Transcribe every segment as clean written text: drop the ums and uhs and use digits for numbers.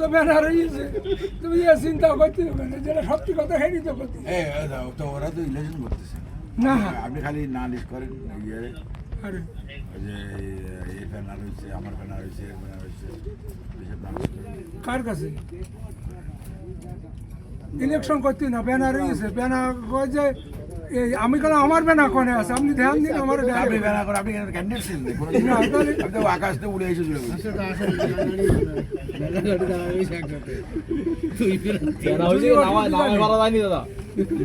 তো ব্যানার হয়েছে তুমি এ চিন্তা করতে হবে না, যেটা সত্যি কথা হেরি তো করতে তো ওরা তো ইলেকশন করতেছে না। আপনি খালি নালিশ করেন ইয়ে আরে যে এই ব্যানার হয়েছে, আমার ব্যানার হয়েছে, এর ব্যানার হয়েছে, এসব নালিশ করেন। কার কাছে ইলেকশন করতে না, ব্যানার হয়েছে, ব্যানার কয় যে এই আমি কেন আমার ব্যানার কোনে আছে, আপনি ধ্যান দিন আমার আপনি ব্যানার করেন, আপনি ক্যান্ডিডেট ছিলেন না, কোনো দিন? না, তাহলে আপনি তো আকাশ থেকে উড়ে এসে চলে গেছেন।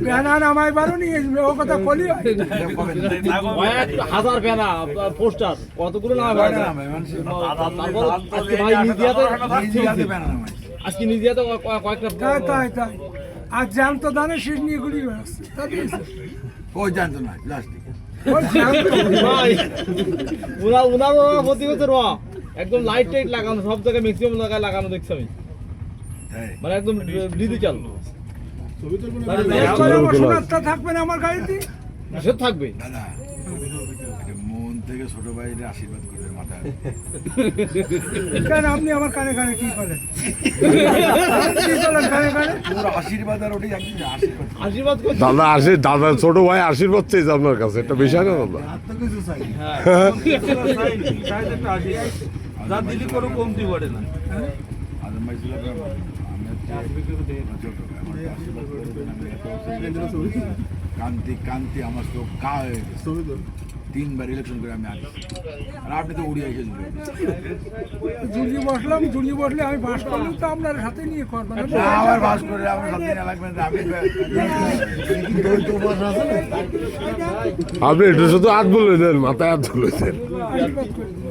ব্যানার আমায় বারোনি ও কথা কলি হয়। হাজার ব্যানা পোস্টার কতগুলো নামে ব্যানার নামায়, মানুষের আজকে ভাই নিজে নিজে হাতে ব্যানার নামায়। আজকে নিজে কয়েকটা তাই তাই তাই আর জ্যান্ত দানে শেষ নিয়ে ঘুরি বেড়াচ্ছে তা দিয়েছে। ওই জানতো না প্লাস্টিক। ওই জ্যান্ত ভাই উনার প্রতি বছর একদম লাইট টাইট লাগানো, সব জায়গায় ম্যাক্সিমাম জায়গায় লাগানো দেখছি আমি, হ্যাঁ মানে একদম ডিজিটাল এরপরে আমার সোনারটা থাকবে না আমার গাড়িতে। সে থাকবে। দাদা এটা মন থেকে ছোট ভাইদের আশীর্বাদ করবে মাথায়। কেন আপনি আমার কানে কানে কি করেন, কি করেন কানে কানে? তোর আশীর্বাদ আর ওটাই একদিন আশীর্বাদ। আশীর্বাদ করছি। দাদা ছোট ভাই আশীর্বাদ চাইছে আপনার কাছে, একটা বিষয় না দাদা? যা দিলি কোনো কমতি পড়ে না। আজম ভাই ছিল আমার ছোট ভাই, আমার আশীর্বাদ করবেন, আমি কান্তি কান্তি আমার তো কা হয়ে গেছে। 3বার ইলেকশন করে আমি আসি, আর আপনি তো উড়িয়ে এসে চলে গেছেন। জুড়ি বসলাম, জুড়ি বসলে আমি বাস করলাম তো আপনার হাতে নিয়ে করবেন না। আবার বাস করে আমার সাথে না লাগবে না, আপনি এটা শুধু হাত বলে দেন, মাথায় হাত তুলে দেন। আশীর্বাদ করে দিন।